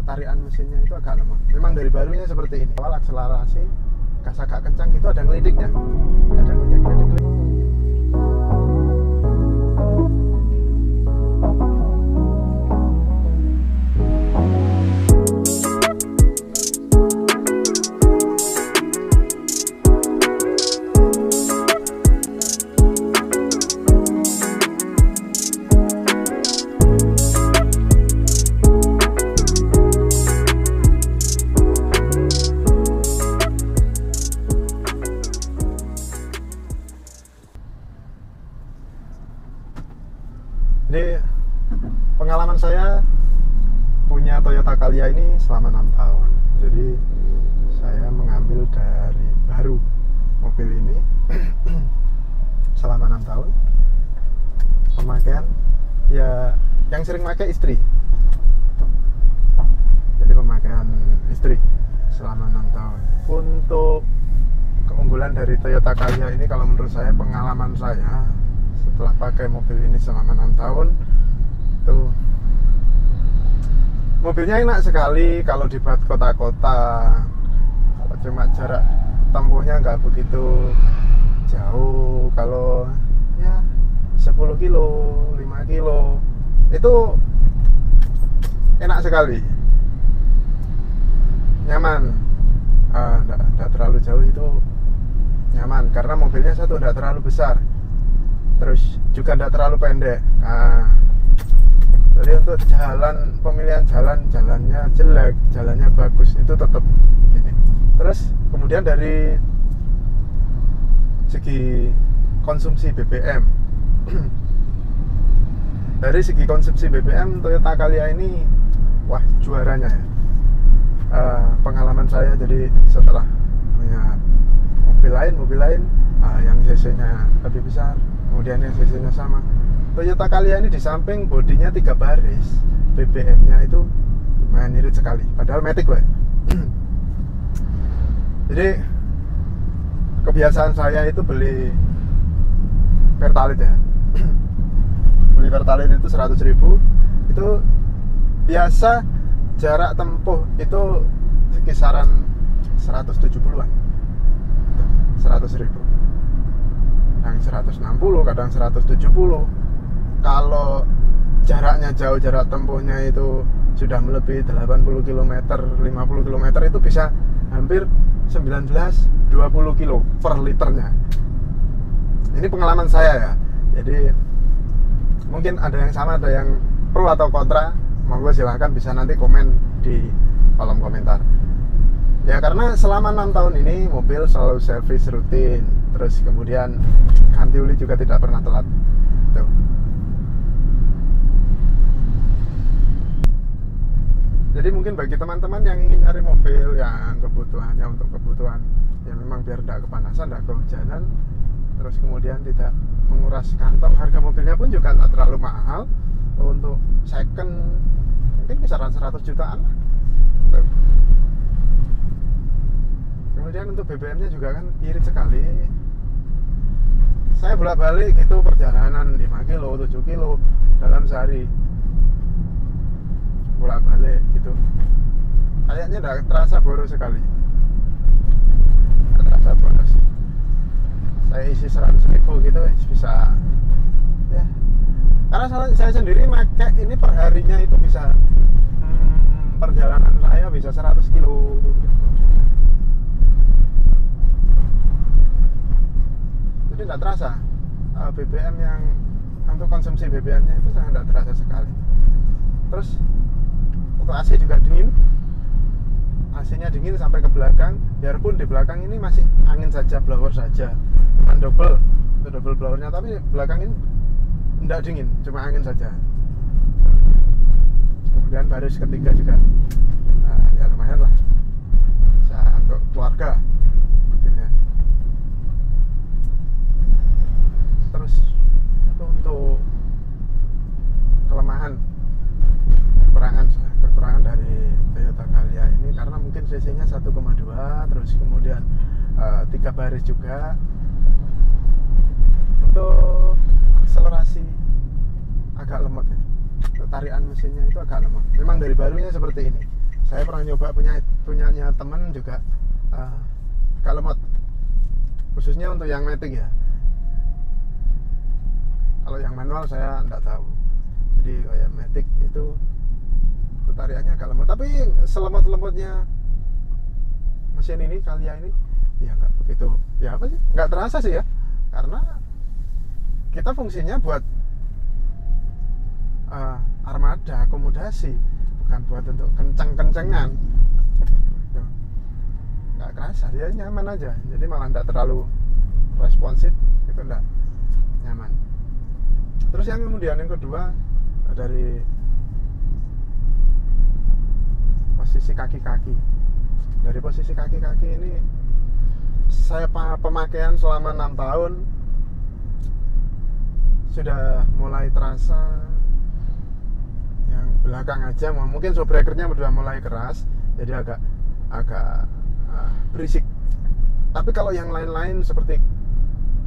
tarikan mesinnya itu agak lemah. Memang dari barunya seperti ini. Awal akselerasi gas agak kencang gitu, ada ngelidiknya, ada ngelidik-ngelidik. Jadi pengalaman saya punya Toyota Calya ini selama 6 tahun. Jadi saya mengambil dari baru mobil ini selama 6 tahun. Pemakaian ya yang sering pakai istri. Jadi pemakaian istri selama 6 tahun. Untuk keunggulan dari Toyota Calya ini, kalau menurut saya, pengalaman saya setelah pakai mobil ini selama 6 tahun tuh, mobilnya enak sekali kalau dibuat kota-kota. Kalau cuma jarak tempuhnya nggak begitu jauh, kalau ya 10 kilo, 5 kilo itu enak sekali, nyaman. Nggak terlalu jauh itu nyaman karena mobilnya satu nggak terlalu besar, terus juga tidak terlalu pendek. Nah, jadi untuk jalan, pemilihan jalannya jelek, jalannya bagus, itu tetap gini. Terus kemudian dari segi konsumsi BBM, dari segi konsumsi BBM Toyota Calya ini wah juaranya ya. Pengalaman saya, jadi setelah punya mobil lain yang cc-nya lebih besar, kemudian yang cc-nya sama, Toyota Calya ini di samping bodinya 3 baris, BBM-nya itu lumayan irit sekali, padahal matic loh ya. Jadi kebiasaan saya itu beli Pertalite ya. Beli Pertalite itu 100.000, itu biasa jarak tempuh itu kisaran 170-an, 100.000, kadang 160, kadang 170. Kalau jaraknya jauh, jarak tempuhnya itu sudah melebihi 80 km, 50 km, itu bisa hampir 19-20 kilo per liternya. Ini pengalaman saya ya. Jadi mungkin ada yang sama, ada yang pro atau kontra. Monggo silahkan bisa nanti komen di kolom komentar. Ya karena selama 6 tahun ini mobil selalu servis rutin, terus kemudian ganti oli juga tidak pernah telat. Tuh. Jadi mungkin bagi teman-teman yang ingin cari mobil yang kebutuhannya untuk kebutuhan ya memang biar tidak kepanasan, tidak kehujanan, terus kemudian tidak menguras kantong, harga mobilnya pun juga tidak terlalu mahal. Untuk second mungkin kisaran 100 jutaan lah. Tuh. Kemudian untuk BBM-nya juga kan irit sekali. Saya bolak-balik itu perjalanan 5 kilo, 7 kilo dalam sehari, bolak-balik gitu. Kayaknya udah terasa boros sekali. Terasa boros. Saya isi 100.000 gitu bisa ya. Karena saya sendiri pakai ini perharinya itu bisa perjalanan saya bisa 100 kilo. Jadi tidak terasa BBM yang untuk konsumsi BBM-nya itu sangat tidak terasa sekali. Terus untuk AC juga dingin, AC-nya dingin sampai ke belakang, biarpun di belakang ini masih angin saja, blower saja, bukan double, itu double blowernya, tapi belakang ini tidak dingin, cuma angin saja. Kemudian baris ketiga juga ya lumayan lah, bisa untuk keluarga mobilnya. Terus untuk kelemahan, kekurangan dari Toyota Calya ini karena mungkin cc-nya 1,2, terus kemudian 3 baris juga. Untuk akselerasi agak lemot ya, tarikan mesinnya itu agak lemot. Memang dari barunya seperti ini. saya pernah nyoba punyanya temen juga agak lemot, khususnya untuk yang matic ya. Kalau yang manual saya nggak tahu. Jadi kayak matic itu tariannya agak lemot, tapi selemot-lemotnya mesin ini, Calya ini ya nggak begitu, ya apa sih, nggak terasa sih ya, karena kita fungsinya buat armada, akomodasi, bukan buat untuk kenceng-kencengan. Nggak kerasa, ya nyaman aja, jadi malah nggak terlalu responsif, itu nggak nyaman. Terus yang kemudian yang kedua, dari posisi kaki-kaki. Dari posisi kaki-kaki ini saya pemakaian selama 6 tahun sudah mulai terasa. Yang belakang aja mungkin shock breakernya sudah mulai keras, jadi agak berisik. Tapi kalau yang lain-lain seperti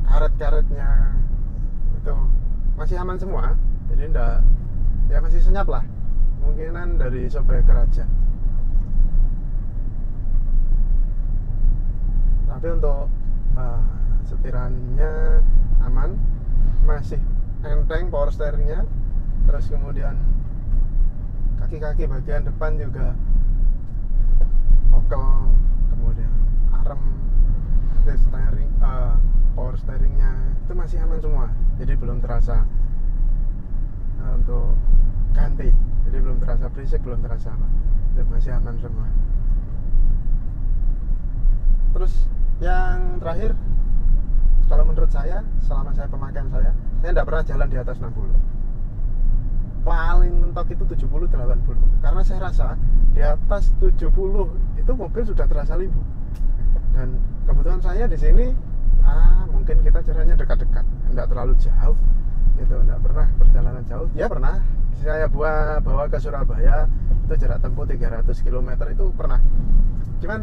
karet-karetnya itu masih aman semua, jadi enggak, ya masih senyap lah, kemungkinan dari shock breaker aja. Tapi untuk setirannya aman, masih enteng power steeringnya. Terus kemudian kaki-kaki bagian depan juga okel, kemudian arem, steering, power steeringnya itu masih aman semua, jadi belum terasa untuk ganti, jadi belum terasa berisik, belum terasa apa, itu masih aman semua. Terus yang terakhir, kalau menurut saya, selama saya pemakaian saya tidak pernah jalan di atas 60. Paling mentok itu 70-80. Karena saya rasa di atas 70 itu mobil sudah terasa limbu. Dan kebetulan saya di sini mungkin kita jaraknya dekat-dekat, tidak terlalu jauh. Itu tidak pernah perjalanan jauh. Ya pernah. Saya bawa ke Surabaya, itu jarak tempuh 300 km itu pernah. Cuman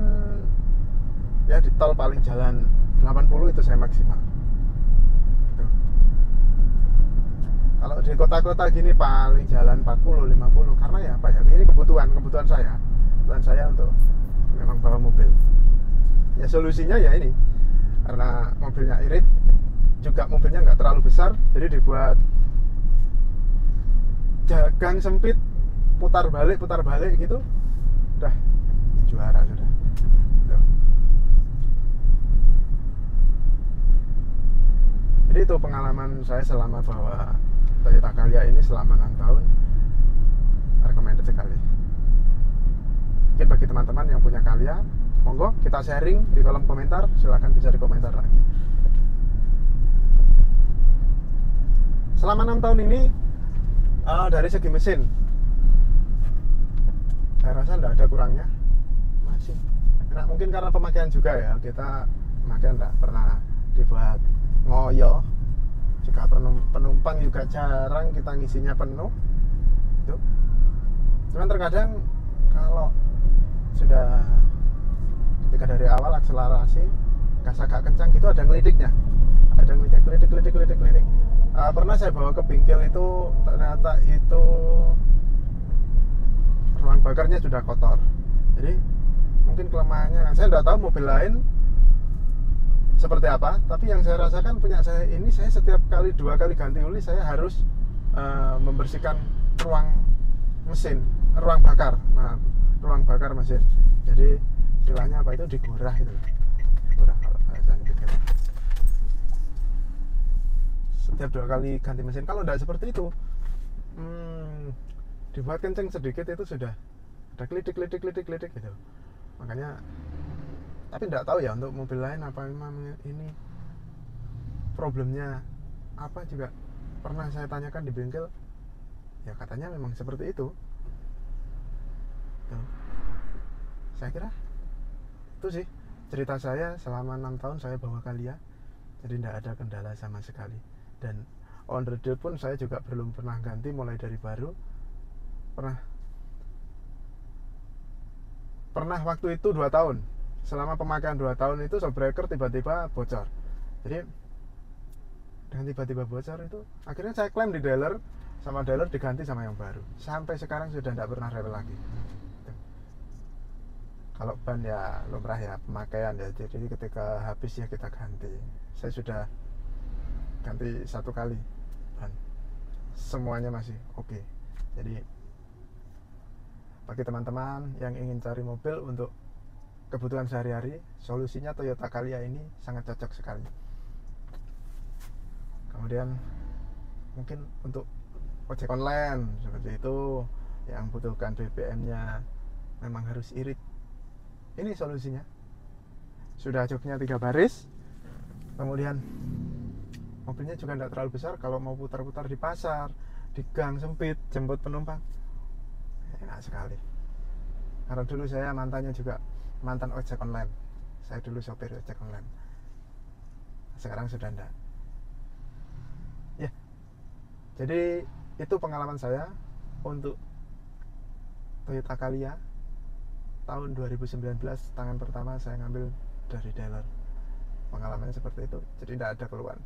ya di tol paling jalan 80 itu saya maksimal. Tuh. Kalau di kota-kota gini paling jalan 40, 50, karena ya apa ya, ini kebutuhan saya untuk memang bawa mobil. Ya solusinya ya ini, karena mobilnya irit, juga mobilnya nggak terlalu besar, jadi dibuat gang sempit, putar balik gitu, udah juara sudah. Tuh. Jadi itu pengalaman saya selama bawa Toyota Calya ini selama 6 tahun, recommended sekali. Mungkin bagi teman-teman yang punya Calya, monggo kita sharing di kolom komentar, silahkan bisa di komentar lagi. Selama 6 tahun ini, dari segi mesin saya rasa tidak ada kurangnya, masih. Nah, mungkin karena pemakaian juga ya, kita pemakaian tidak pernah dibuat ngoyo, juga penumpang juga jarang kita ngisinya penuh itu. Cuman terkadang kalau sudah ketika dari awal akselerasi gas agak kencang gitu, ada ngelidiknya, ada ngelidik. Pernah saya bawa ke bengkel itu, ternyata itu ruang bakarnya sudah kotor. Jadi mungkin kelemahannya, saya tidak tahu mobil lain seperti apa, tapi yang saya rasakan punya saya ini, saya setiap kali 2 kali ganti oli saya harus membersihkan ruang bakar mesin. Jadi istilahnya apa itu, digorah itu, digorah kalau bahasanya gitu. Setiap 2 kali ganti mesin. Kalau tidak seperti itu, dibuat kenceng sedikit itu sudah ada klidik gitu. Makanya, tapi tidak tahu ya untuk mobil lain apa memang ini problemnya apa, juga pernah saya tanyakan di bengkel, ya katanya memang seperti itu. Tuh. Saya kira itu sih cerita saya selama 6 tahun saya bawa Calya, jadi tidak ada kendala sama sekali. Dan on the road pun saya juga belum pernah ganti, mulai dari baru. Pernah waktu itu 2 tahun, selama pemakaian 2 tahun itu shock breaker tiba-tiba bocor. Jadi dengan tiba-tiba bocor itu akhirnya saya klaim di dealer, sama dealer diganti sama yang baru. Sampai sekarang sudah tidak pernah rewel lagi. Kalau ban ya lumrah ya, pemakaian ya, jadi ketika habis ya kita ganti. Saya sudah ganti 1 kali ban, semuanya masih oke. Jadi bagi teman-teman yang ingin cari mobil untuk kebutuhan sehari-hari, solusinya Toyota Calya ini sangat cocok sekali. Kemudian mungkin untuk ojek online seperti itu yang butuhkan BBM-nya memang harus irit, ini solusinya. Sudah joknya 3 baris, kemudian mobilnya juga tidak terlalu besar. Kalau mau putar-putar di pasar, di gang sempit, jemput penumpang, enak sekali. Karena dulu saya mantannya juga mantan ojek online, saya dulu sopir ojek online, sekarang sudah enggak ya. Jadi itu pengalaman saya untuk Toyota Calya tahun 2019. Tangan pertama saya ngambil dari dealer, pengalamannya seperti itu. Jadi tidak ada keluhan.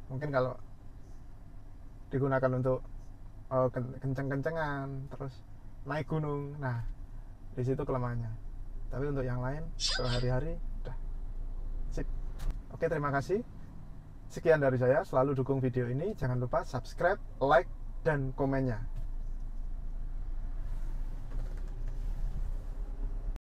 Mungkin kalau digunakan untuk kenceng-kencengan terus naik gunung, nah di situ kelemahannya. Tapi untuk yang lain sehari-hari udah sip. Oke, terima kasih. Sekian dari saya. Selalu dukung video ini, jangan lupa subscribe, like, dan komennya.